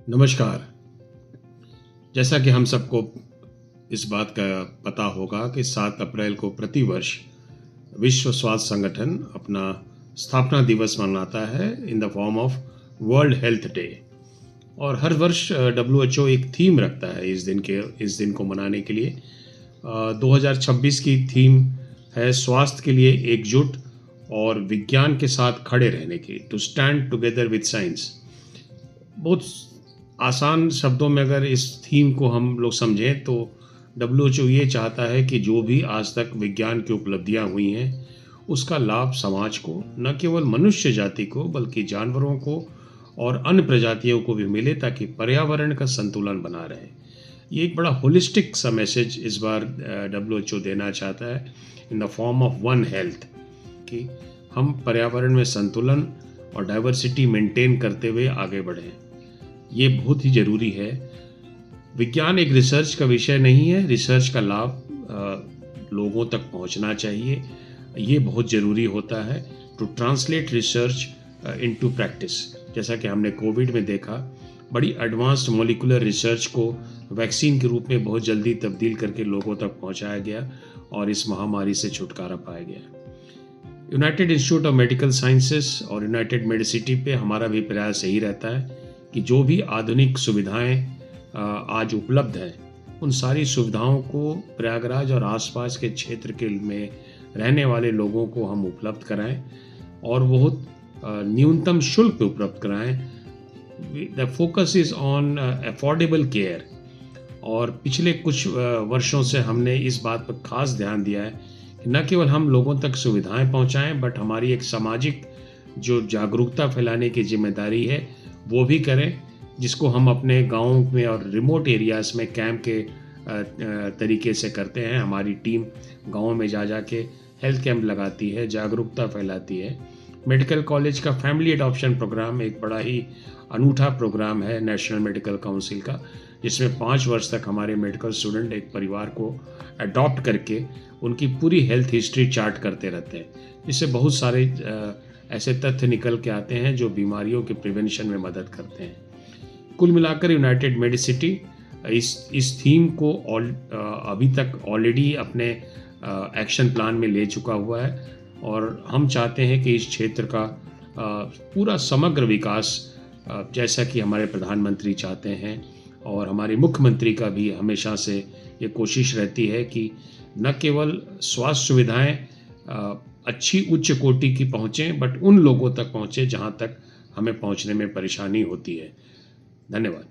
नमस्कार। जैसा कि हम सबको इस बात का पता होगा कि 7 अप्रैल को प्रतिवर्ष विश्व स्वास्थ्य संगठन अपना स्थापना दिवस मनाता है in the form of world health day. और हर वर्ष WHO एक थीम रखता है इस दिन को मनाने के लिए। 2026 की थीम है स्वास्थ्य के लिए एकजुट और विज्ञान के साथ खड़े रहने की, to stand together with science. बहुत आसान शब्दों में अगर इस थीम को हम लोग समझें तो WHO ये चाहता है कि जो भी आज तक विज्ञान की उपलब्धियां हुई हैं उसका लाभ समाज को, न केवल मनुष्य जाति को बल्कि जानवरों को और अन्य प्रजातियों को भी मिले, ताकि पर्यावरण का संतुलन बना रहे। ये एक बड़ा होलिस्टिक सा मैसेज इस बार WHO देना चाहता है in the form of one health, कि हम पर्यावरण में संतुलन और डाइवर्सिटी मेंटेन करते हुए आगे बढ़ें। ये बहुत ही ज़रूरी है। विज्ञान एक रिसर्च का विषय नहीं है, रिसर्च का लाभ लोगों तक पहुंचना चाहिए। ये बहुत ज़रूरी होता है to translate research into practice. जैसा कि हमने कोविड में देखा, बड़ी एडवांस्ड मॉलिक्यूलर रिसर्च को वैक्सीन के रूप में बहुत जल्दी तब्दील करके लोगों तक पहुंचाया गया और इस महामारी से छुटकारा पाया गया। United institute of medical sciences और यूनाइटेड मेडिसिटी पे हमारा भी प्रयास यही रहता है कि जो भी आधुनिक सुविधाएं आज उपलब्ध हैं, उन सारी सुविधाओं को प्रयागराज और आसपास के क्षेत्र के में रहने वाले लोगों को हम उपलब्ध कराएं और बहुत न्यूनतम शुल्क पे उपलब्ध कराएं। The focus is on affordable care. और पिछले कुछ वर्षों से हमने इस बात पर खास ध्यान दिया है कि न केवल हम लोगों तक सुविधाएं पहुंचाएं, बट हमारी एक सामाजिक जो जागरूकता फैलाने की जिम्मेदारी है वो भी करें, जिसको हम अपने गाँव में और रिमोट एरियाज़ में कैंप के तरीके से करते हैं। हमारी टीम गाँव में जा के हेल्थ कैंप लगाती है, जागरूकता फैलाती है। मेडिकल कॉलेज का फैमिली एडॉप्शन प्रोग्राम एक बड़ा ही अनूठा प्रोग्राम है नेशनल मेडिकल काउंसिल का, जिसमें 5 वर्ष तक हमारे मेडिकल स्टूडेंट एक परिवार को अडॉप्ट करके उनकी पूरी हेल्थ हिस्ट्री चार्ट करते रहते हैं। इससे बहुत सारे ऐसे तथ्य निकल के आते हैं जो बीमारियों के प्रिवेंशन में मदद करते हैं। कुल मिलाकर यूनाइटेड मेडिसिटी इस थीम को अभी तक ऑलरेडी अपने एक्शन प्लान में ले चुका हुआ है और हम चाहते हैं कि इस क्षेत्र का पूरा समग्र विकास, जैसा कि हमारे प्रधानमंत्री चाहते हैं और हमारे मुख्यमंत्री का भी हमेशा से ये कोशिश रहती है कि न केवल स्वास्थ्य सुविधाएं अच्छी उच्च कोटि की पहुँचें, बट उन लोगों तक पहुँचें जहाँ तक हमें पहुँचने में परेशानी होती है। धन्यवाद।